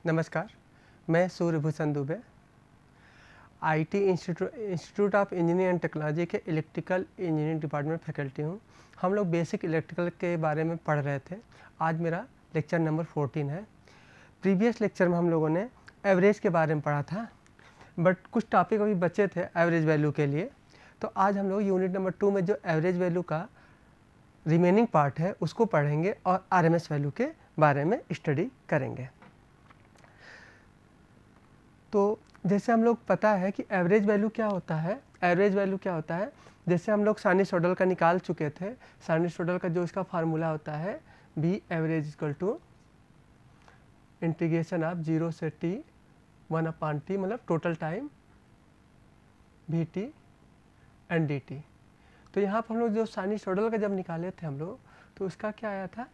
नमस्कार, मैं Suryabhushan Dubey IT institute of engineering and technology के इलेक्ट्रिकल इंजीनियरिंग डिपार्टमेंट फैकल्टी हूँ। हम लोग बेसिक इलेक्ट्रिकल के बारे में पढ़ रहे थे। आज मेरा लेक्चर नंबर 14 है। प्रीवियस लेक्चर में हम लोगों ने एवरेज के बारे में पढ़ा था, बट कुछ टॉपिक अभी बचे थे एवरेज वैल्यू के लिए। तो आज हम लोग यूनिट नंबर 2 में जो एवरेज वैल्यू का रिमेनिंग पार्ट है उसको पढ़ेंगे और आरएमएस वैल्यू के बारे में स्टडी करेंगे। तो जैसे हम लोग पता है कि एवरेज वैल्यू क्या होता है। एवरेज वैल्यू क्या होता है, जैसे हम लोग साइनसॉइडल का निकाल चुके थे। साइनसॉइडल का जो इसका फार्मूला होता है b average equal to integration of 0 से t 1/t, मतलब total time v t and d t. तो यहाँ पर हम लोग जो साइनसॉइडल का जब निकाले थे हम लोग, तो उसका क्या आया था,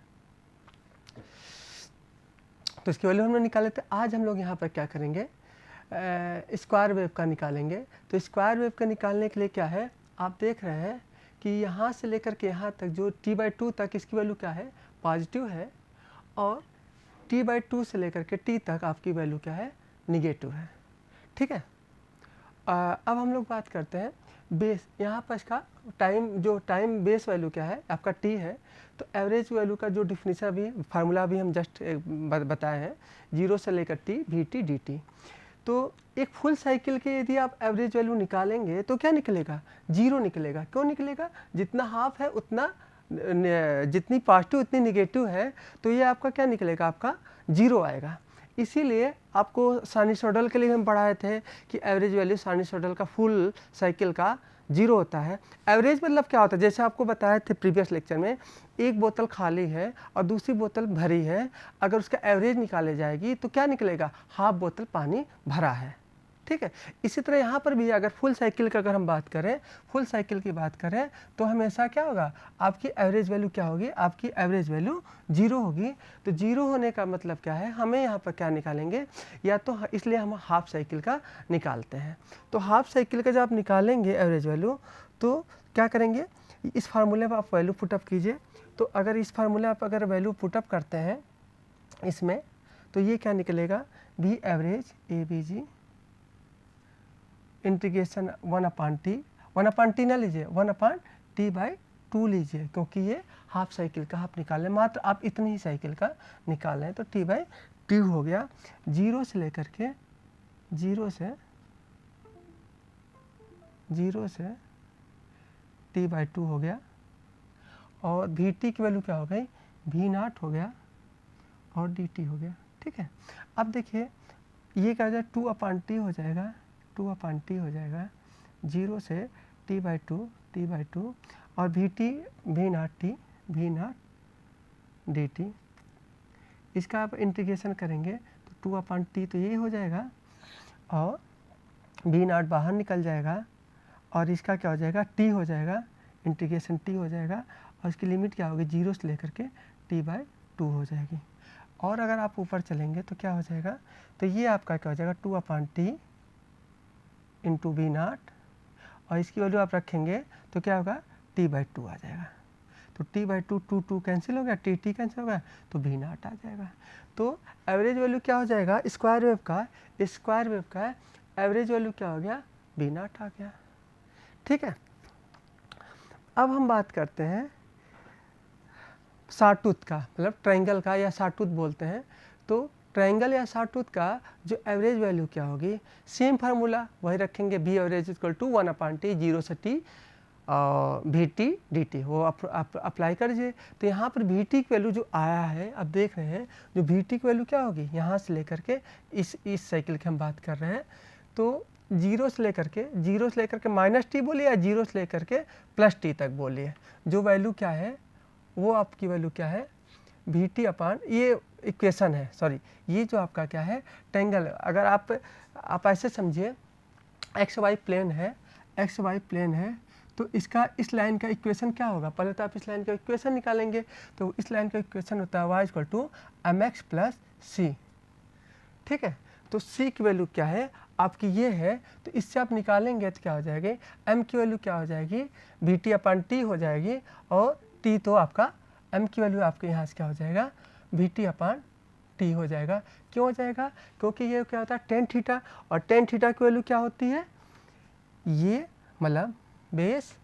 तो इसकी वैल्यू हम लोग निकाले थे। आज हम लोग यहाँ पर क्या करेंगे, स्क्वायर वेव का निकालेंगे। तो स्क्वायर वेव का निकालने के लिए क्या है, आप देख रहे हैं कि यहाँ से लेकर के यहाँ तक जो t/2 तक इसकी वैल्यू क्या है, पॉजिटिव है, और t/2 से लेकर के t तक आपकी वैल्यू क्या है, निगेटिव है। ठीक है। अब हम लोग बात करते हैं बेस। यहाँ पर इसका टाइम बेस वैल्यू क्या है, आपका t है। तो एवरेज वैल्यू का जो डिफिनीशन भी फार्मूला भी हम जस्ट बताए हैं, 0 से लेकर t we t d t. तो एक फुल साइकिल के यदि आप एवरेज वैल्यू निकालेंगे तो क्या निकलेगा, 0 निकलेगा। क्यों निकलेगा, जितना हाफ है उतना, जितनी पॉजिटिव उतनी निगेटिव है, तो ये आपका क्या निकलेगा, आपका 0 आएगा। इसीलिए आपको साइनसॉइडल के लिए हम पढ़ाए थे कि एवरेज वैल्यू साइनसॉइडल का फुल साइकिल का 0 होता है। एवरेज मतलब क्या होता है, जैसे आपको बताए थे प्रीवियस लेक्चर में, एक बोतल खाली है और दूसरी बोतल भरी है। अगर उसका एवरेज निकाले जाएगी तो क्या निकलेगा, हाफ बोतल पानी भरा है। ठीक है। इसी तरह यहाँ पर भी अगर फुल साइकिल का अगर हम बात करें, फुल साइकिल की बात करें, तो हमेशा क्या होगा, आपकी एवरेज वैल्यू क्या होगी, आपकी एवरेज वैल्यू 0 होगी। तो 0 होने का मतलब क्या है, हमें यहाँ पर क्या निकालेंगे, या तो इसलिए हम हाफ साइकिल का निकालते हैं। तो हाफ साइकिल का जब आप निकालेंगे एवरेज वैल्यू, तो क्या करेंगे, इस फार्मूले पर आप वैल्यू पुटअप कीजिए। तो अगर इस फार्मूले आप अगर वैल्यू पुटअप करते हैं इसमें, तो ये क्या निकलेगा, b average a b g integration 1/t ना लीजिए, 1/t/2 लीजिए, क्योंकि ये हाफ साइकिल का आप निकालें, मात्र आप इतनी ही साइकिल का निकालें। तो t/2 हो गया। 0 से लेकर के 0 से t/2 हो गया, और वी टी की वैल्यू क्या हो गई, v0 हो गया, और डी टी हो गया। ठीक है। अब देखिए ये क्या हो जाएगा, 2/t हो जाएगा, 2/t हो जाएगा, 0 से t/2 और we T v0 D T. इसका आप इंटीग्रेशन करेंगे तो 2/t तो यही हो जाएगा, और v0 बाहर निकल जाएगा, और इसका क्या हो जाएगा, t हो जाएगा, इंटीग्रेशन t हो जाएगा, और इसकी लिमिट क्या होगी, 0 से लेकर के t/2 हो जाएगी। और अगर आप ऊपर चलेंगे तो क्या हो जाएगा, तो ये आपका क्या हो जाएगा, 2/t इंटू v0, और इसकी वैल्यू आप रखेंगे तो क्या होगा, t/2 आ जाएगा। तो t/2 2 कैंसिल हो गया, t कैंसिल हो गया, तो v0 आ जाएगा। तो एवरेज वैल्यू क्या हो जाएगा, स्क्वायर वेव का एवरेज वैल्यू क्या हो गया, v0 आ गया। ठीक है। अब हम बात करते हैं सॉटूथ का, मतलब ट्रायंगल का, या सॉटूथ बोलते हैं। तो ट्रायंगल या सॉटूथ का जो एवरेज वैल्यू क्या होगी, सेम फार्मूला वही रखेंगे, B average equal to 1/t 0 से t we t d T, वो अप्लाई कर दीजिए। तो यहाँ पर वी टी की वैल्यू जो आया है, अब देख रहे हैं जो वी टी की वैल्यू क्या होगी, यहाँ से लेकर के इस साइकिल की हम बात कर रहे हैं। तो 0 से लेकर के -t बोलिए, या 0 से लेकर के +t तक बोलिए, जो वैल्यू क्या है वो आपकी वैल्यू क्या है, वी टी अपान, ये इक्वेशन है, सॉरी, ये जो आपका क्या है ट्रायंगल। अगर आप ऐसे समझिए, XY प्लेन है, तो इसका इस लाइन का इक्वेशन क्या होगा, पहले तो आप इस लाइन का इक्वेशन निकालेंगे। तो इस लाइन का इक्वेशन होता है y = mx + c। ठीक है। तो c की वैल्यू क्या है आपकी, ये है। तो इससे आप निकालेंगे तो क्या हो जाएगी, m की वैल्यू क्या हो जाएगी, Vt/t हो जाएगी, और t तो आपका m की वैल्यू आपके यहाँ से क्या हो जाएगा, Vt/t टी हो जाएगा। क्यों हो जाएगा? क्योंकि ये क्या होता है टेन थीटा, और टेन थीटा की वैल्यू क्या होती है, ये मतलब बेस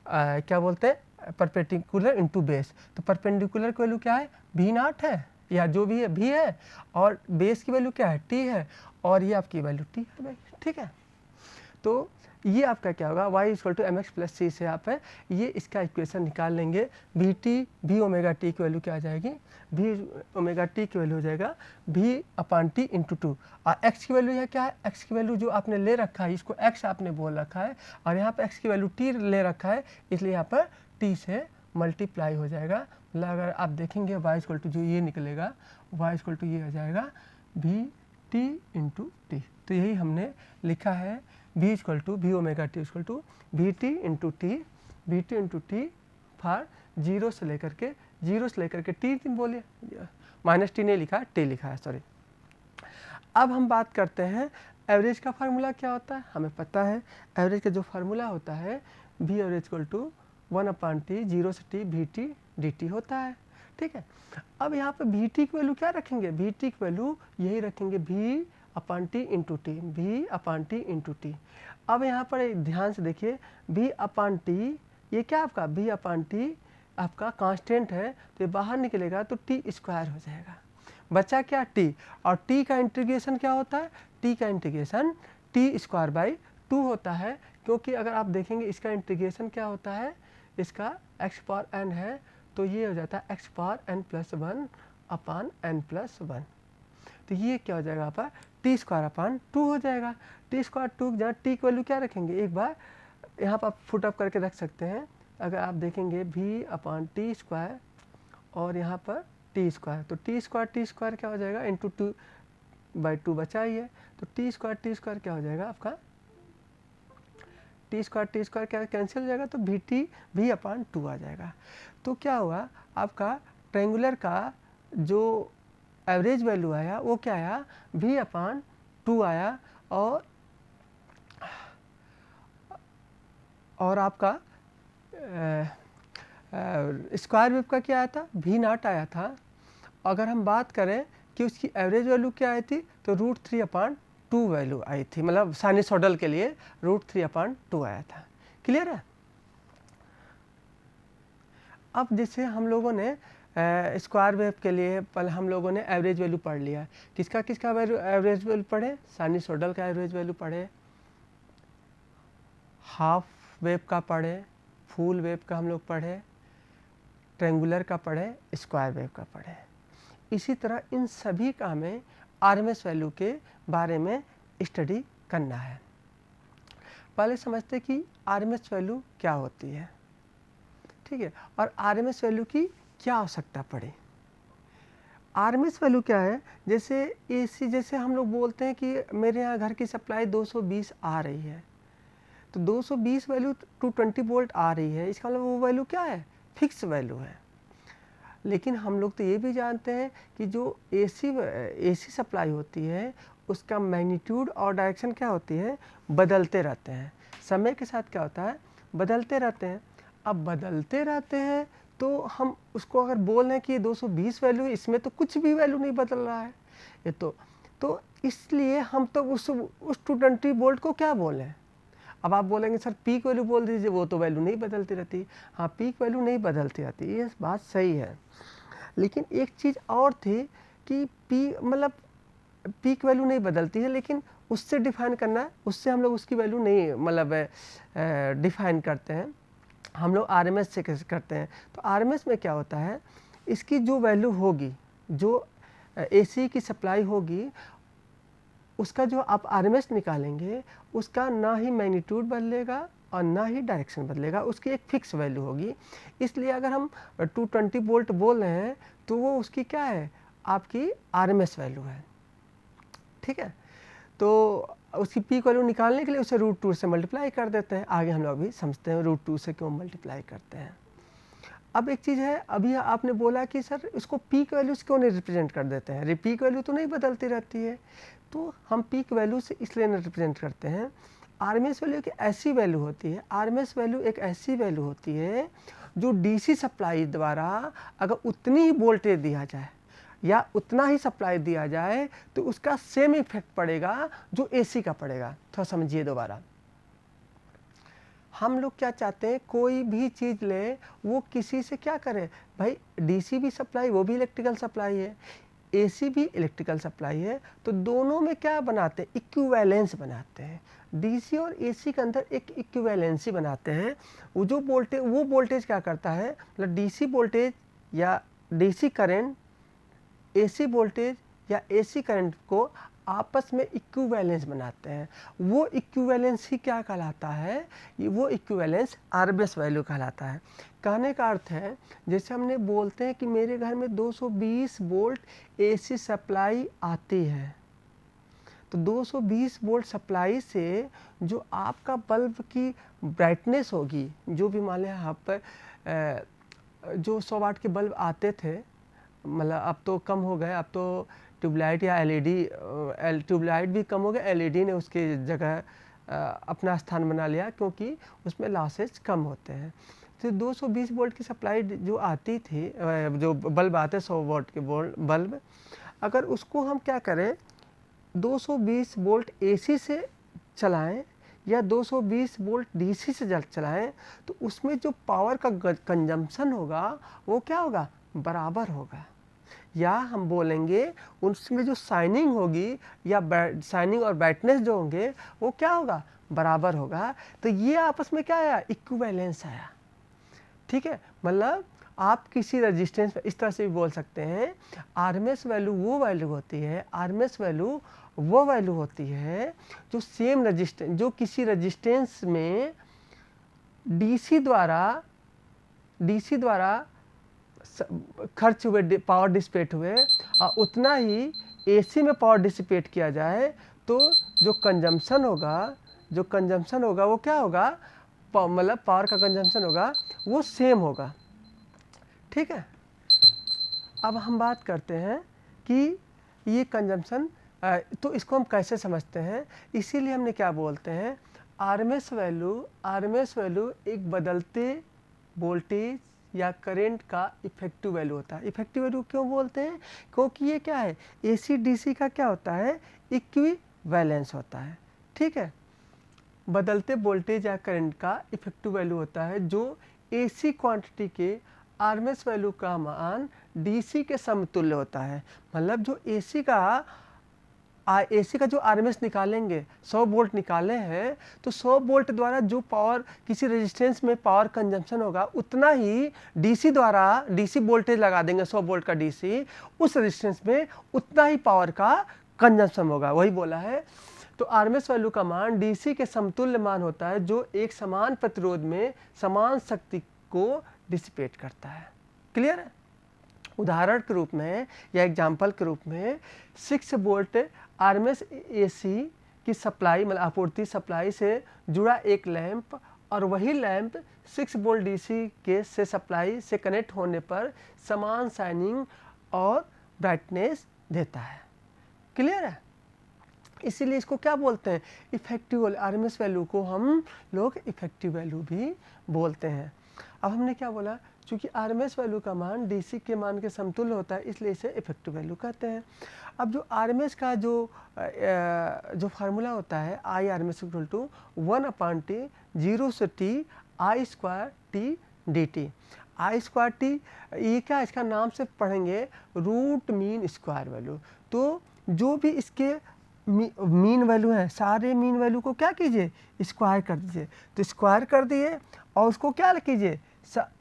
क्या बोलते हैं परपेंडिकुलर इनटू बेस। तो परपेंडिकुलर की वैल्यू क्या है, भी नॉट है या जो भी है भी है, और बेस की वैल्यू क्या है, टी है, और ये आपकी वैल्यू टी है भाई। ठीक है, तो ये आपका क्या होगा, y equal to m x plus c से आप है ये इसका इक्वेशन निकाल लेंगे। वी टी भी ओमेगा टी की वैल्यू क्या आ जाएगी, भी ओमेगा टी की वैल्यू हो जाएगा भी अपान टी इंटू टू, और x की वैल्यू है क्या है, x की वैल्यू जो आपने ले रखा है इसको x आपने बोल रखा है, और यहाँ पर x की वैल्यू t ले रखा है, इसलिए यहाँ पर t से मल्टीप्लाई हो जाएगा। मतलब अगर आप देखेंगे y इक्वल टू जो ये निकलेगा, y इक्वल टू ये हो जाएगा भी टी इंटू टी। तो यही हमने लिखा है v इक्वल टू भी omega t equal to v t into t for zero से लेकर के टी बोलिए, माइनस टी नहीं लिखा, टी लिखा है, सॉरी। अब हम बात करते हैं एवरेज का फार्मूला क्या होता है। हमें पता है एवरेज का जो फार्मूला होता है v average equal to 1/t zero से t v t d t होता है। ठीक है, अब यहाँ पे वी टी की वैल्यू क्या रखेंगे, वी टी की वैल्यू यही रखेंगे V upon T into T, भी अपान टी इंटू टी। अब यहाँ पर ध्यान से देखिए भी अपान टी, ये क्या आपका भी अपान टी आपका कांस्टेंट है, तो ये बाहर निकलेगा तो टी स्क्वायर हो जाएगा, बचा क्या टी, और टी का इंटीग्रेशन क्या होता है, टी का इंटीग्रेशन टी स्क्वायर बाई 2 होता है। क्योंकि अगर आप देखेंगे इसका इंटीग्रेशन क्या होता है, इसका एक्स पावर एन है, तो ये हो जाता है एक्स पावर एन प्लस 1 अपान एन प्लस 1। तो ये क्या हो जाएगा आपका टी स्क्वायर अपान 2 हो जाएगा। टी स्क्वायर 2 जहाँ टी की वैल्यू क्या रखेंगे, एक बार यहाँ पर आप फुट अप करके रख सकते हैं। अगर आप देखेंगे भी अपान टी स्क्वायर और यहाँ पर टी स्क्वायर, तो टी स्क्वायर क्या हो जाएगा इंटू 2/2 बचा ही है, तो टी स्क्वायर क्या हो जाएगा आपका, टी स्क्वायर क्या कैंसिल हो जाएगा, तो भी टी भी अपान 2 आ जाएगा। तो क्या हुआ आपका ट्रायंगुलर का जो एवरेज वैल्यू आया वो क्या आया, भी अपान 2 आया, और आपका स्क्वायर वेव का क्या आया था, भी नॉट आया था। अगर हम बात करें कि उसकी एवरेज वैल्यू क्या आई थी, तो √3/2 वैल्यू आई थी, मतलब साइनसॉइडल के लिए √3/2 आया था। क्लियर है। अब जैसे हम लोगों ने स्क्वायर वेव के लिए पहले हम लोगों ने एवरेज वैल्यू पढ़ लिया, किसका एवरेज वैल्यू पढ़े, साइनसॉइडल का एवरेज वैल्यू पढ़े, हाफ वेव का पढ़े, फुल वेव का हम लोग पढ़े, ट्रायंगुलर का पढ़े, स्क्वायर वेव का पढ़े। इसी तरह इन सभी का हमें आरएमएस वैल्यू के बारे में स्टडी करना है। पहले समझते कि आरएमएस वैल्यू क्या होती है, ठीक है, और आरएमएस वैल्यू की क्या आवश्यकता पड़े। आरएमएस वैल्यू क्या है, जैसे एसी, जैसे हम लोग बोलते हैं कि मेरे यहाँ घर की सप्लाई 220 आ रही है, तो 220 वैल्यू 220 वोल्ट आ रही है, इसका मतलब वो वैल्यू क्या है, फिक्स वैल्यू है। लेकिन हम लोग तो ये भी जानते हैं कि जो एसी सप्लाई होती है उसका मैग्नीट्यूड और डायरेक्शन क्या होती है, बदलते रहते हैं, समय के साथ क्या होता है, बदलते रहते हैं। अब बदलते रहते हैं तो हम उसको अगर बोल रहे हैं कि ये 220 वैल्यू है, इसमें तो कुछ भी वैल्यू नहीं बदल रहा है ये तो इसलिए हम तो उस 220 वोल्ट को क्या बोलें। अब आप बोलेंगे सर पीक वैल्यू बोल दीजिए, वो तो वैल्यू नहीं बदलती रहती। हाँ, पीक वैल्यू नहीं बदलती रहती, ये बात सही है, लेकिन एक चीज़ और थी कि पीक वैल्यू नहीं बदलती है, लेकिन उससे डिफाइन करना है, उससे हम लोग उसकी वैल्यू नहीं डिफाइन करते हैं, हम लोग आरएमएस से कैसे करते हैं। तो आरएमएस में क्या होता है, इसकी जो वैल्यू होगी, जो एसी की सप्लाई होगी, उसका जो आप आरएमएस निकालेंगे उसका ना ही मैग्नीट्यूड बदलेगा और ना ही डायरेक्शन बदलेगा, उसकी एक फिक्स वैल्यू होगी। इसलिए अगर हम 220 वोल्ट बोल रहे हैं तो वो उसकी क्या है, आपकी आरएमएस वैल्यू है, ठीक है। तो उसकी पीक वैल्यू निकालने के लिए उसे √2 से मल्टीप्लाई कर देते हैं। आगे हम लोग अभी समझते हैं √2 से क्यों मल्टीप्लाई करते हैं। अब एक चीज़ है, अभी आपने बोला कि सर इसको पीक वैल्यू से क्यों नहीं रिप्रेजेंट कर देते हैं, पीक वैल्यू तो नहीं बदलती रहती है, तो हम पीक वैल्यू से इसलिए नहीं रिप्रेजेंट करते हैं। आरएमएस वैल्यू एक ऐसी वैल्यू होती है, आरएमएस वैल्यू एक ऐसी वैल्यू होती है जो डीसी सप्लाई द्वारा अगर उतनी ही वोल्टेज दिया जाए, या उतना ही सप्लाई दिया जाए तो उसका सेम इफेक्ट पड़ेगा जो एसी का पड़ेगा। थोड़ा समझिए दोबारा। हम लोग क्या चाहते हैं, कोई भी चीज़ ले वो किसी से क्या करे भाई, डीसी भी सप्लाई वो भी इलेक्ट्रिकल सप्लाई है, एसी भी इलेक्ट्रिकल सप्लाई है, तो दोनों में क्या बनाते हैं, इक्विवेलेंस बनाते हैं। डीसी और एसी के अंदर एक इक्विवेलेंसी बनाते हैं। वो जो वोल्टेज क्या करता है, मतलब डीसी वोल्टेज या डीसी करंट एसी वोल्टेज या एसी करंट को आपस में इक्विवेलेंस बनाते हैं। वो इक्विवेलेंस ही क्या कहलाता है, वो इक्विवेलेंस आरएमएस वैल्यू कहलाता है। कहने का अर्थ है, जैसे हमने बोलते हैं कि मेरे घर में 220 वोल्ट एसी सप्लाई आती है, तो 220 वोल्ट सप्लाई से जो आपका बल्ब की ब्राइटनेस होगी, जो भी मान लें आप जो 100 वाट के बल्ब आते थे, मतलब अब तो कम हो गए, अब तो ट्यूबलाइट या एलईडी, ट्यूबलाइट भी कम हो गए, एलईडी ने उसके जगह अपना स्थान बना लिया क्योंकि उसमें लॉसेज कम होते हैं। तो 220 वोल्ट की सप्लाई जो आती थी, जो बल्ब आते 100 वोल्ट के बल्ब, अगर उसको हम क्या करें 220 वोल्ट एसी से चलाएं या 220 वोल्ट डीसी से चलाएं, तो उसमें जो पावर का कंजम्पशन होगा वो क्या होगा, बराबर होगा। या हम बोलेंगे उसमें जो शाइनिंग होगी या शाइनिंग और ब्राइटनेस जो होंगे वो क्या होगा, बराबर होगा। तो ये आपस में क्या आया, इक्विवेलेंस आया। ठीक है, मतलब आप किसी रेजिस्टेंस पे इस तरह से भी बोल सकते हैं, आरएमएस वैल्यू वो वैल्यू होती है, आरएमएस वैल्यू वो वैल्यू होती है जो सेम रेजिस्टेंस, जो किसी रेजिस्टेंस में डीसी द्वारा खर्च हुए पावर डिसिपेट हुए और उतना ही एसी में पावर डिसिपेट किया जाए, तो जो कंजम्पशन होगा वो क्या होगा, मतलब पावर का कंजम्पशन होगा वो सेम होगा। ठीक है, अब हम बात करते हैं कि ये कंजम्पशन, तो इसको हम कैसे समझते हैं। इसीलिए हमने क्या बोलते हैं, आरएमएस वैल्यू एक बदलते वोल्टेज या करंट का इफेक्टिव वैल्यू होता है। इफेक्टिव वैल्यू क्यों बोलते हैं, क्योंकि ये क्या है, एसी डीसी का क्या होता है, इक्विवेलेंस होता है। ठीक है, बदलते वोल्टेज या करंट का इफेक्टिव वैल्यू होता है जो एसी क्वांटिटी के आरएमएस वैल्यू का मान डीसी के समतुल्य होता है। मतलब जो एसी का जो आरएमएस निकालेंगे, 100 वोल्ट निकाले हैं, तो 100 वोल्ट द्वारा जो पावर किसी रेजिस्टेंस में पावर कंजम्पशन होगा उतना ही डीसी वोल्टेज लगा देंगे 100 वोल्ट का डीसी, उस रेजिस्टेंस में उतना ही पावर का कंजम्पशन होगा। वही बोला है। तो आरएमएस वैल्यू का मान डीसी के समतुल्य मान होता है जो एक समान प्रतिरोध में समान शक्ति को डिसिपेट करता है। क्लियर है। उदाहरण के रूप में या एग्जाम्पल के रूप में 6 वोल्ट आरएमएस एसी की सप्लाई, मतलब आपूर्ति सप्लाई से जुड़ा एक लैंप, और वही लैंप 6 वोल्ट डीसी के से सप्लाई से कनेक्ट होने पर समान शाइनिंग और ब्राइटनेस देता है। क्लियर है। इसीलिए इसको क्या बोलते हैं, इफेक्टिव आरएमएस वैल्यू को हम लोग इफेक्टिव वैल्यू भी बोलते हैं। अब हमने क्या बोला, चूँकि आरएमएस वैल्यू का मान डीसी के मान के समतुल्य होता है, इसलिए इसे इफेक्टिव वैल्यू कहते हैं। अब जो आरएमएस का जो फार्मूला होता है, I R M S equal to 1/T 0 से T I² dt। I²T ये क्या, इसका नाम से पढ़ेंगे रूट मीन स्क्वायर वैल्यू। तो जो भी इसके मीन वैल्यू है, सारे मीन वैल्यू को क्या कीजिए, स्क्वायर कर दीजिए। तो स्क्वायर कर दिए और उसको क्या कीजिए,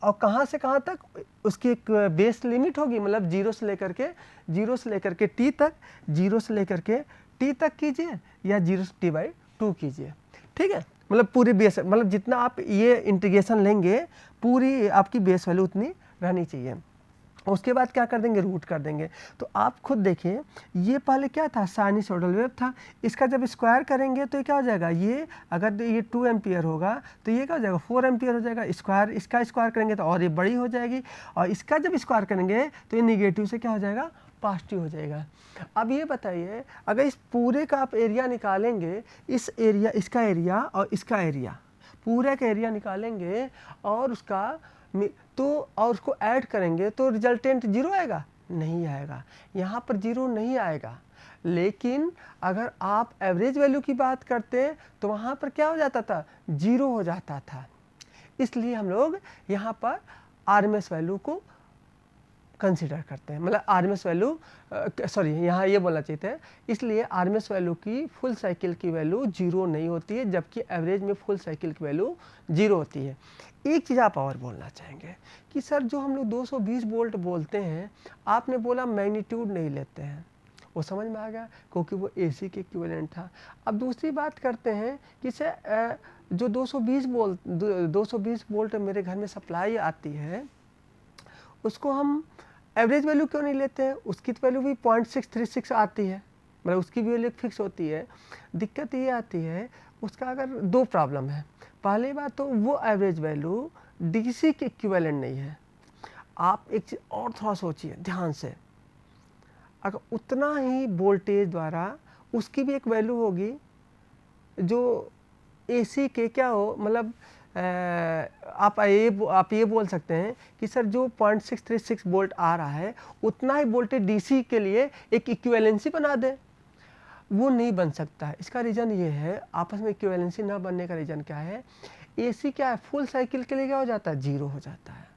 और कहाँ से कहाँ तक, उसकी एक बेस लिमिट होगी, मतलब 0 से लेकर के T तक, 0 से लेकर के T तक कीजिए या 0 से T/2 कीजिए। ठीक है, मतलब पूरी बेस, मतलब जितना आप ये इंटीग्रेशन लेंगे पूरी आपकी बेस वैल्यू उतनी रहनी चाहिए। उसके बाद क्या कर देंगे, रूट कर देंगे। तो आप खुद देखिए, ये पहले क्या था, साइनसॉइडल वेव था। इसका जब स्क्वायर करेंगे तो ये क्या हो जाएगा, ये अगर ये 2 एम्पियर होगा तो ये क्या हो जाएगा, 4 एम्पियर हो जाएगा। स्क्वायर, इसका स्क्वायर करेंगे तो और ये बड़ी हो जाएगी, और इसका जब स्क्वायर करेंगे तो ये निगेटिव से क्या हो जाएगा, पॉजिटिव हो जाएगा। अब ये बताइए, अगर इस पूरे का आप एरिया निकालेंगे, इस एरिया, इसका एरिया और इसका एरिया, पूरे का एरिया निकालेंगे और उसका और उसको ऐड करेंगे तो रिजल्टेंट 0 आएगा, नहीं आएगा, यहाँ पर जीरो नहीं आएगा। लेकिन अगर आप एवरेज वैल्यू की बात करते हैं तो वहाँ पर क्या हो जाता था, जीरो हो जाता था। इसलिए हम लोग यहाँ पर आरएमएस वैल्यू को कंसिडर करते हैं, मतलब आरएमएस वैल्यू सॉरी यहाँ ये बोलना चाहिए था, इसलिए आरएमएस वैल्यू की फुल साइकिल की वैल्यू जीरो नहीं होती है, जबकि एवरेज में फुल साइकिल की वैल्यू जीरो होती है। एक चीज़ आप और बोलना चाहेंगे कि सर जो हम लोग 220 वोल्ट बोलते हैं, आपने बोला मैग्नीट्यूड नहीं लेते हैं, वो समझ में आ गया क्योंकि वो एसी के इक्विवेलेंट था। अब दूसरी बात करते हैं कि सर जो 220 वोल्ट मेरे घर में सप्लाई आती है, उसको हम एवरेज वैल्यू क्यों नहीं लेते हैं? उसकी तो वैल्यू भी 0.636 आती है, मतलब उसकी भी वैल्यू फिक्स होती है। दिक्कत ये आती है उसका, अगर दो प्रॉब्लम है। पहली बात तो वो एवरेज वैल्यू डीसी के इक्विवेलेंट नहीं है। आप एक चीज़ और थोड़ा सोचिए ध्यान से, अगर उतना ही वोल्टेज द्वारा उसकी भी एक वैल्यू होगी जो एसी के क्या हो, मतलब आप ये बोल सकते हैं कि सर जो 0.636 वोल्ट आ रहा है उतना ही वोल्टेज डीसी के लिए एक इक्विवेलेंसी बना दें, वो नहीं बन सकता है। इसका रीज़न ये है, आपस में इक्विवेलेंसी ना बनने का रीज़न क्या है, एसी क्या है फुल साइकिल के लिए क्या हो जाता है, जीरो हो जाता है।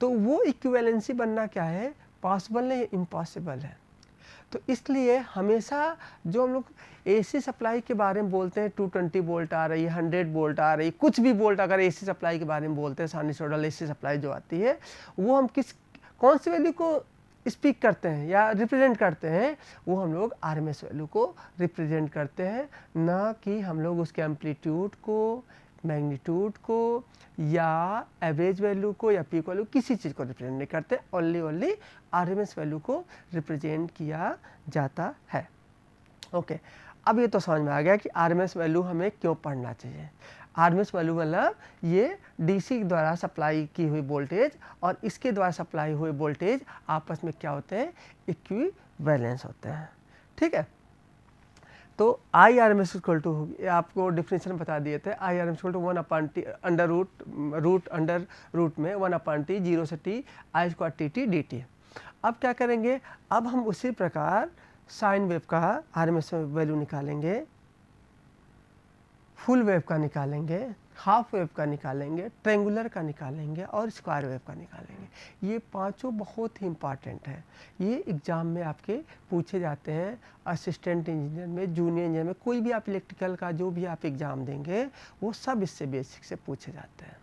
तो वो इक्विवेलेंसी बनना क्या है, पॉसिबल नहीं, इम्पॉसिबल है। तो इसलिए हमेशा जो हम लोग एसी सप्लाई के बारे में बोलते हैं, 220 वोल्ट आ रही है, 100 वोल्ट आ रही है, कुछ भी वोल्ट अगर एसी सप्लाई के बारे में बोलते हैं, साइनसॉइडल एसी सप्लाई जो आती है, वो हम कौन सी वैल्यू को स्पीक करते हैं या रिप्रेजेंट करते हैं, वो हम लोग आरएमएस वैल्यू को रिप्रेजेंट करते हैं, ना कि हम लोग उसके एम्पलीट्यूड को, मैग्नीट्यूड को या एवरेज वैल्यू को या पीक वैल्यू, किसी चीज़ को रिप्रेजेंट नहीं करते, ओनली आरएमएस वैल्यू को रिप्रेजेंट किया जाता है। ओके, अब ये तो समझ में आ गया कि आरएमएस वैल्यू हमें क्यों पढ़ना चाहिए। आरएमएस वैल्यू मतलब ये डीसी द्वारा सप्लाई की हुई वोल्टेज और इसके द्वारा सप्लाई हुए वोल्टेज आपस में क्या होते हैं, इक्विवेलेंस होते हैं। ठीक है, तो I R M S equal to होगी, आपको डिफिनेशन बता दिए थे, I R M S equal to 1/t under root में 1/t 0 से t I square t t d t. अब क्या करेंगे, अब हम उसी प्रकार साइन वेव का आर एम एस वैल्यू निकालेंगे, फुल वेव का निकालेंगे, हाफ वेव का निकालेंगे, ट्रेंगुलर का निकालेंगे और स्क्वायर वेव का निकालेंगे। ये पांचों बहुत ही इम्पॉर्टेंट है, ये एग्ज़ाम में आपके पूछे जाते हैं। असिस्टेंट इंजीनियर में, जूनियर इंजीनियर में, कोई भी आप इलेक्ट्रिकल का जो भी आप एग्ज़ाम देंगे वो सब इससे बेसिक से पूछे जाते हैं।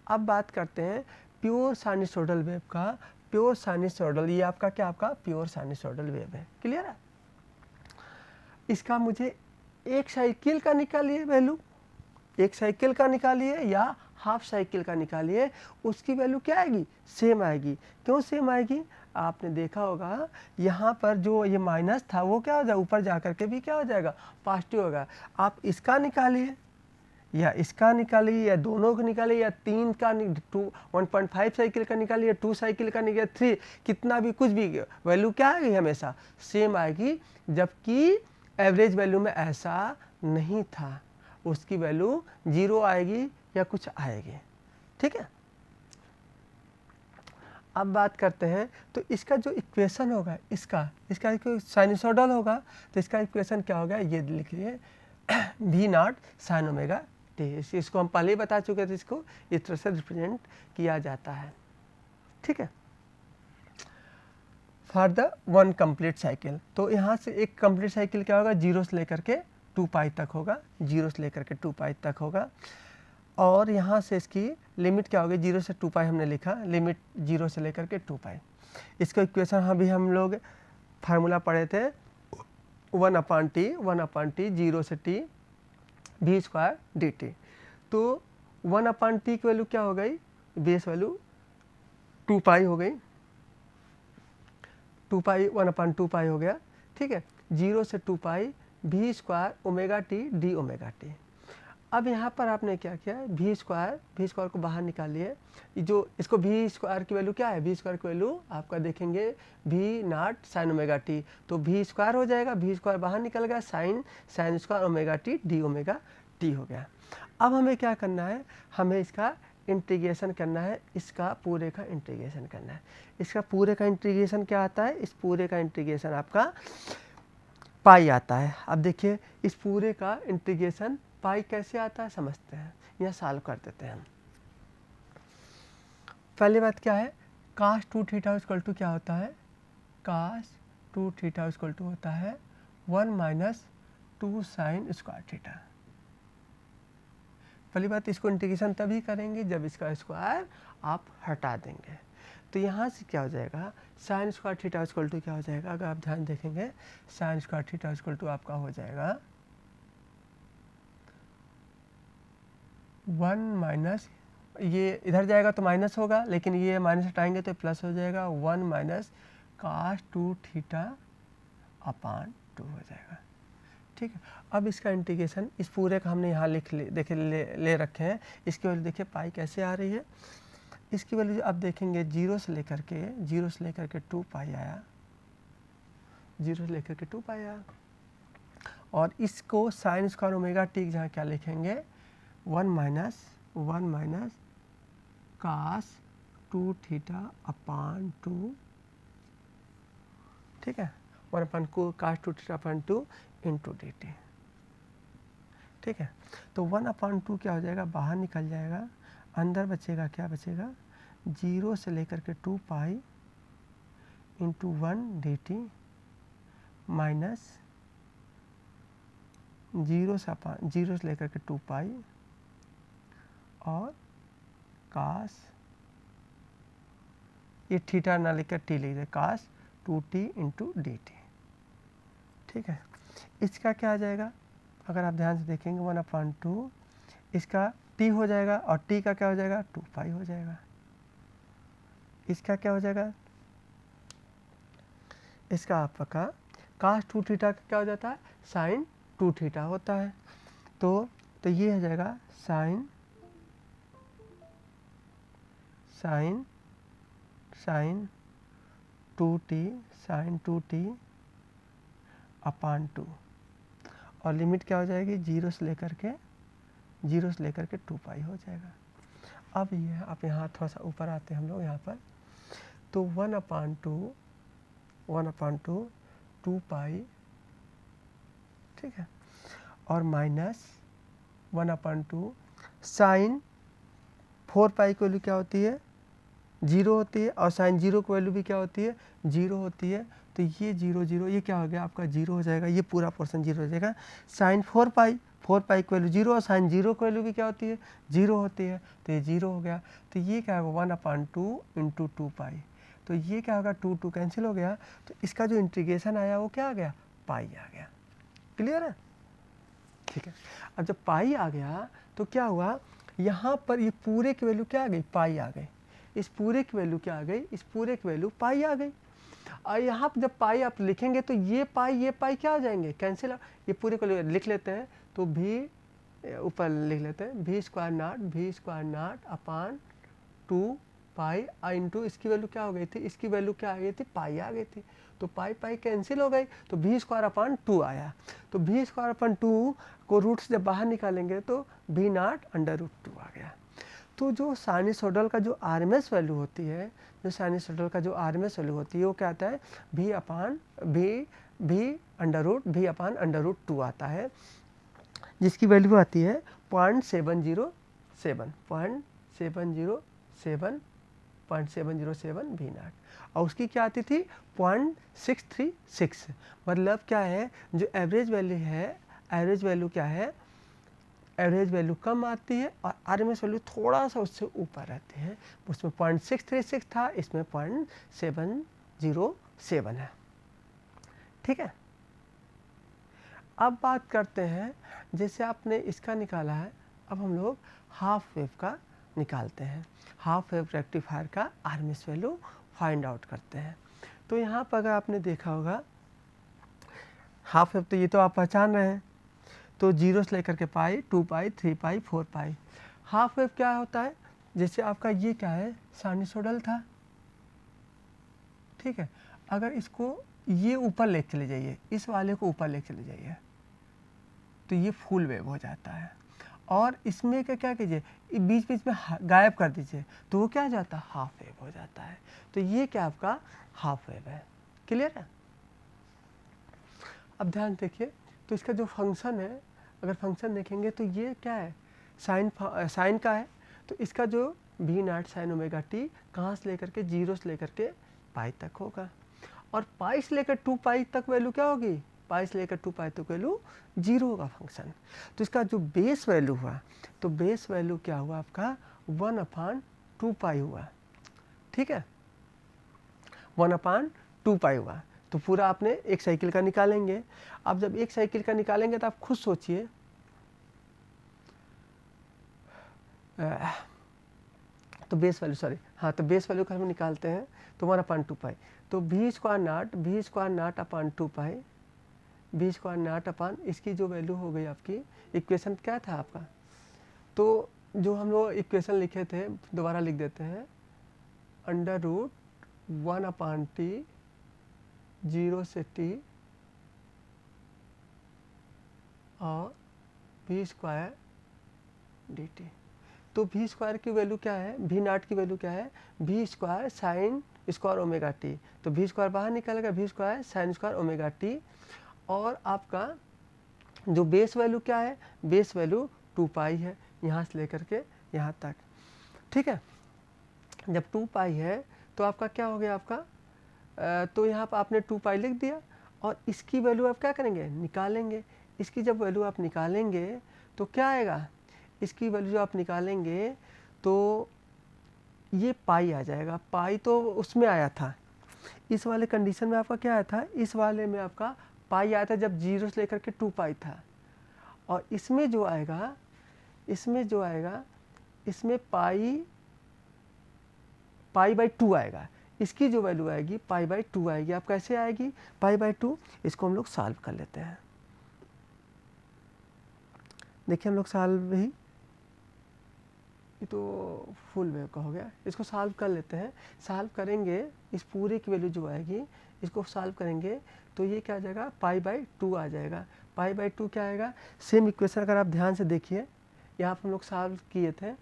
अब बात करते हैं प्योर साइनसॉइडल वेव का। प्योर साइनसॉइडल, ये आपका क्या, आपका प्योर साइनसॉइडल वेव है, क्लियर है। इसका मुझे एक साइकिल का निकालिए वैल्यू, एक साइकिल का निकालिए या हाफ साइकिल का निकालिए, उसकी वैल्यू क्या आएगी, सेम आएगी। क्यों सेम आएगी, आपने देखा होगा यहाँ पर जो ये माइनस था वो क्या हो जाएगा, ऊपर जा कर के भी क्या हो जाएगा, पॉजिटिव होगा। आप इसका निकालिए या इसका निकालिए या दोनों को निकालिए या 3 का 1.5 साइकिल का निकालिए, 2 साइकिल का निकालिए, 3, कितना भी कुछ भी, वैल्यू क्या आएगी, हमेशा सेम आएगी। जबकि एवरेज वैल्यू में ऐसा नहीं था, उसकी वैल्यू 0 आएगी या कुछ आएगी। ठीक है, अब बात करते हैं तो इसका जो इक्वेशन होगा, इसका साइनसॉइडल होगा तो इसका इक्वेशन क्या होगा, ये लिखिए V0 sin ओमेगा टी। इसको हम पहले ही बता चुके थे, इसको इस तरह से रिप्रेजेंट किया जाता है। ठीक है, for the one complete cycle, तो यहाँ से एक कंप्लीट साइकिल क्या होगा, 0 से लेकर के 2 पाई तक होगा, 0 से लेकर के 2 पाई तक होगा। और यहाँ से इसकी लिमिट क्या होगी, 0 से 2 पाई हमने लिखा, लिमिट 0 से लेकर के 2 पाई। इसका इक्वेशन अभी हम लोग फार्मूला पढ़े थे, 1/t 0 से t v square D t. तो 1/t की वैल्यू क्या हो गई, बेस वैल्यू 2 पाई हो गई, 2 पाई 1/2 पाई हो गया। ठीक है, 0 से 2 पाई v square omega T D omega T. अब यहाँ पर आपने क्या किया, v स्क्वायर को बाहर निकालिए, जो इसको v स्क्वायर की वैल्यू क्या है, v स्क्वायर की वैल्यू आपका देखेंगे V0 sin ओमेगा टी, तो v स्क्वायर हो जाएगा, v स्क्वायर बाहर निकल गया, sine square omega T D omega T हो गया। अब हमें क्या करना है, हमें इसका इंटीग्रेशन करना है, इसका पूरे का इंटीग्रेशन करना है। इसका पूरे का इंटीग्रेशन क्या आता है, इस पूरे का इंटीग्रेशन आपका पाई आता है। अब देखिए इस पूरे का इंटीग्रेशन पाई कैसे आता है समझते हैं, यह सॉल्व कर देते हैं हम। पहली बात क्या है, cos 2 थीटा इक्वल टू क्या होता है, cos 2 थीटा इक्वल टू होता है 1 माइनस 2 साइन स्क्वायर थीटा। पहली बात इसको इंटीग्रेशन तभी करेंगे जब इसका स्क्वायर आप हटा देंगे। तो यहाँ से क्या हो जाएगा, sine square theta equal to क्या हो जाएगा, अगर आप ध्यान देखेंगे sine square theta equal to आपका हो जाएगा 1 माइनस, ये इधर जाएगा तो माइनस होगा, लेकिन ये माइनस हटाएंगे तो प्लस हो जाएगा 1 माइनस cos 2 थीटा अपान 2 हो जाएगा। ठीक है, अब इसका इंटीग्रेशन इस पूरे का हमने यहाँ ले रखे हैं। इसकी वैल्यू देखिए पाई कैसे आ रही है, इसकी वैल्यू अब देखेंगे 0 से लेकर के 2 पाई आया, 0 से लेकर के 2 पाई आया। और इसको साइन स्क्वायर ओमेगा टी जहाँ क्या लिखेंगे 1 माइनस cos 2 थीटा अपान 2, ठीक है, 1 अपान cos 2 theta upon 2 into D T. ठीक है, तो 1 अपान 2 क्या हो जाएगा, बाहर निकल जाएगा, अंदर बचेगा क्या बचेगा 0 से लेकर के 2 pi into 1 D T minus 0 से लेकर के 2 पाई और कास, ये थीटा ना लेकर टी लिख दे, कास 2t इंटू डी टी। ठीक है, इसका क्या आ जाएगा, अगर आप ध्यान से देखेंगे 1 अपान 2, इसका t हो जाएगा और t का क्या हो जाएगा 2 पाई हो जाएगा। इसका क्या हो जाएगा, इसका आपका कास 2 थीटा क्या हो जाता है साइन 2 थीटा होता है। तो ये हो जाएगा साइन 2t अपान 2 और लिमिट क्या हो जाएगी 0 से लेकर के 2 पाई हो जाएगा। अब ये आप यहाँ थोड़ा सा ऊपर आते हैं हम लोग यहाँ पर, तो 1 अपान 2 2 पाई, ठीक है, और माइनस 1 अपान 2 साइन 4 पाई की वैल्यू क्या होती है 0 होती है, और साइन 0 की वैल्यू भी क्या होती है 0 होती है। तो ये 0 0 ये क्या हो गया आपका 0 हो जाएगा, ये पूरा पोर्शन 0 हो जाएगा। साइन 4 पाई की वैल्यू 0 और साइन 0 की वैल्यू भी क्या होती है 0 होती है, तो ये 0 हो गया। तो ये क्या होगा 1 अपान 2 इंटू 2 पाई, तो ये क्या होगा 2 2 कैंसिल हो गया, तो इसका जो इंटीग्रेशन आया वो क्या आ गया पाई आ गया। क्लियर है, ठीक है। अब जब पाई आ गया तो क्या हुआ, यहाँ पर ये पूरे की वैल्यू क्या आ गई पाई आ गई, इस पूरे की वैल्यू क्या आ गई, इस पूरे की वैल्यू पाई आ गई। और यहाँ पर जब पाई आप लिखेंगे तो ये पाई क्या हो जाएंगे कैंसिल, ये पूरे को लिख लेते हैं, तो भी ऊपर लिख लेते हैं v square not upon 2 pi into इसकी वैल्यू क्या हो गई थी, इसकी वैल्यू क्या आ गई थी पाई आ गई थी, तो पाई कैंसिल हो गई, तो v स्क्वायर अपान 2 आया। तो v स्क्वायर अपान 2 को रूट से जब बाहर निकालेंगे तो v नॉट अंडर रूट 2 आ गया। तो जो साइनसोइडल का जो आरएमएस वैल्यू होती है, वो क्या आता है v अपान अंडर रूट 2 आता है, जिसकी वैल्यू आती है 0.707 v नॉट, और उसकी क्या आती थी 0.636। मतलब क्या है, जो एवरेज वैल्यू है, एवरेज वैल्यू कम आती है और आरएमएस वैल्यू थोड़ा सा उससे ऊपर रहती है। उसमें 0.636 था, इसमें 0.707 है। ठीक है, अब बात करते हैं, जैसे आपने इसका निकाला है, अब हम लोग हाफ वेव का निकालते हैं, हाफ वेव रेक्टिफायर का आरएमएस वैल्यू फाइंड आउट करते हैं। तो यहाँ पर अगर आपने देखा होगा हाफ वेव, तो ये तो आप पहचान रहे हैं, तो 0 से लेकर के पाई 2 पाई 3 पाई 4 पाई। हाफ वेव क्या होता है, जैसे आपका ये क्या है साइनसोइडल था, ठीक है, अगर इसको ये ऊपर ले चले जाइए, इस वाले को ऊपर ले चले जाइए, तो ये फुल वेव हो जाता है। और इसमें क्या कीजिए, बीच बीच में गायब कर दीजिए, तो वो क्या हो जाता है, हाफ वेव हो जाता है। तो ये क्या आपका हाफ वेव है। क्लियर है। अब ध्यान देखिए, तो इसका जो फंक्शन है, अगर फंक्शन देखेंगे तो ये क्या है, साइन का है। तो इसका जो भी नॉट साइन ओमेगा टी कहाँ से लेकर के, 0 से लेकर के पाई तक होगा। और पाई से लेकर 2 पाई तक वैल्यू क्या होगी, पाई से लेकर 2 पाई तक वैल्यू 0 होगा फंक्शन। तो इसका जो बेस वैल्यू हुआ, तो बेस वैल्यू क्या हुआ आपका 1/2 पाई हुआ। ठीक है, 1/2 पाई हुआ। तो पूरा आपने एक साइकिल का निकालेंगे। अब जब एक साइकिल का निकालेंगे तो आप खुद सोचिए, तो बेस वैल्यू सॉरी हाँ, तो बेस वैल्यू का हम निकालते हैं, तो 1/2 पाई। तो v square not upon 2 pi, v square not upon इसकी जो वैल्यू हो गई आपकी, इक्वेशन क्या था आपका, तो जो हम लोग इक्वेशन लिखे थे दोबारा लिख देते हैं, √1/t 0 से t और v स्क्वायर dt। तो v स्क्वायर की वैल्यू क्या है, v नॉट की वैल्यू क्या है, v square sine square omega T. तो v स्क्वायर बाहर निकलेगा, v square sine square omega T. और आपका जो बेस वैल्यू क्या है, बेस वैल्यू 2 पाई है, यहाँ से लेकर के यहाँ तक। ठीक है, जब 2 पाई है तो आपका क्या हो गया आपका, तो यहाँ पर आपने 2 पाई लिख दिया, और इसकी वैल्यू आप क्या करेंगे, निकालेंगे। इसकी जब वैल्यू आप निकालेंगे तो क्या आएगा, इसकी वैल्यू जो आप निकालेंगे तो ये पाई आ जाएगा। पाई तो उसमें आया था, इस वाले कंडीशन में आपका क्या आया था, इस वाले में आपका पाई आया था जब 0 से लेकर के 2 पाई था। और इसमें जो आएगा, इसमें पाई बाई 2 आएगा। इसकी जो वैल्यू आएगी पाई बाई 2 आएगी। आप कैसे आएगी पाई बाई 2, इसको हम लोग सॉल्व कर लेते हैं। देखिए हम लोग सॉल्व ही, ये तो फुल वेव का हो गया, इसको सॉल्व कर लेते हैं। सॉल्व करेंगे, इस पूरे की वैल्यू जो आएगी इसको सॉल्व करेंगे तो ये क्या आ जाएगा, पाई बाई 2 आ जाएगा। पाई बाई 2 क्या आएगा, सेम इक्वेशन अगर आप ध्यान से देखिए, यहाँ पर हम लोग सॉल्व किए थे,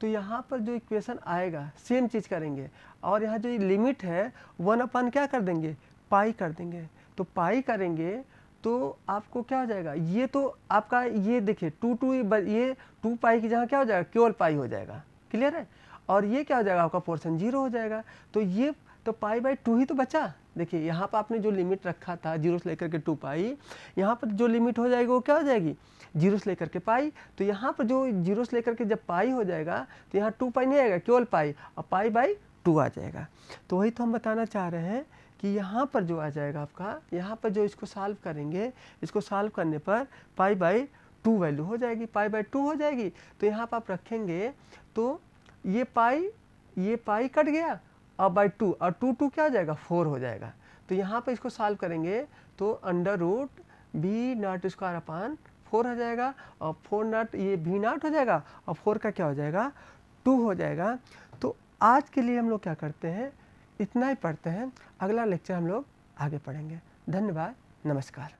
तो यहाँ पर जो इक्वेशन आएगा सेम चीज़ करेंगे, और यहाँ जो लिमिट है 1/, क्या कर देंगे, पाई कर देंगे। तो पाई करेंगे तो आपको क्या हो जाएगा, ये तो आपका ये देखिए 2 ये 2 पाई की जगह क्या हो जाएगा, केवल पाई हो जाएगा। क्लियर है। और ये क्या हो जाएगा, आपका पोर्शन 0 हो जाएगा। तो ये तो पाई बाई 2 ही तो बचा। देखिए यहाँ पर आपने जो लिमिट रखा था 0 से लेकर के 2 पाई, यहाँ पर जो लिमिट हो जाएगी वो क्या हो जाएगी, 0 से लेकर के पाई। तो यहाँ पर जो 0 से लेकर के जब पाई हो जाएगा तो यहाँ 2 पाई नहीं आएगा, केवल पाई, और पाई बाई 2 आ जाएगा। तो वही तो हम बताना चाह रहे हैं कि यहाँ पर जो आ जाएगा आपका, यहाँ पर जो इसको सॉल्व करेंगे, इसको सॉल्व करने पर पाई बाई 2 वैल्यू हो जाएगी, पाई बाई 2 हो जाएगी। तो यहाँ पर आप रखेंगे तो ये पाई कट गया, और बाई 2, और 2 क्या हो जाएगा, 4 हो जाएगा। तो यहाँ पर इसको सॉल्व करेंगे तो √v0² हो जाएगा, और 4 नॉट ये v0 हो जाएगा, और 4 का क्या हो जाएगा, 2 हो जाएगा। तो आज के लिए हम लोग क्या करते हैं, इतना ही पढ़ते हैं। अगला लेक्चर हम लोग आगे पढ़ेंगे। धन्यवाद, नमस्कार।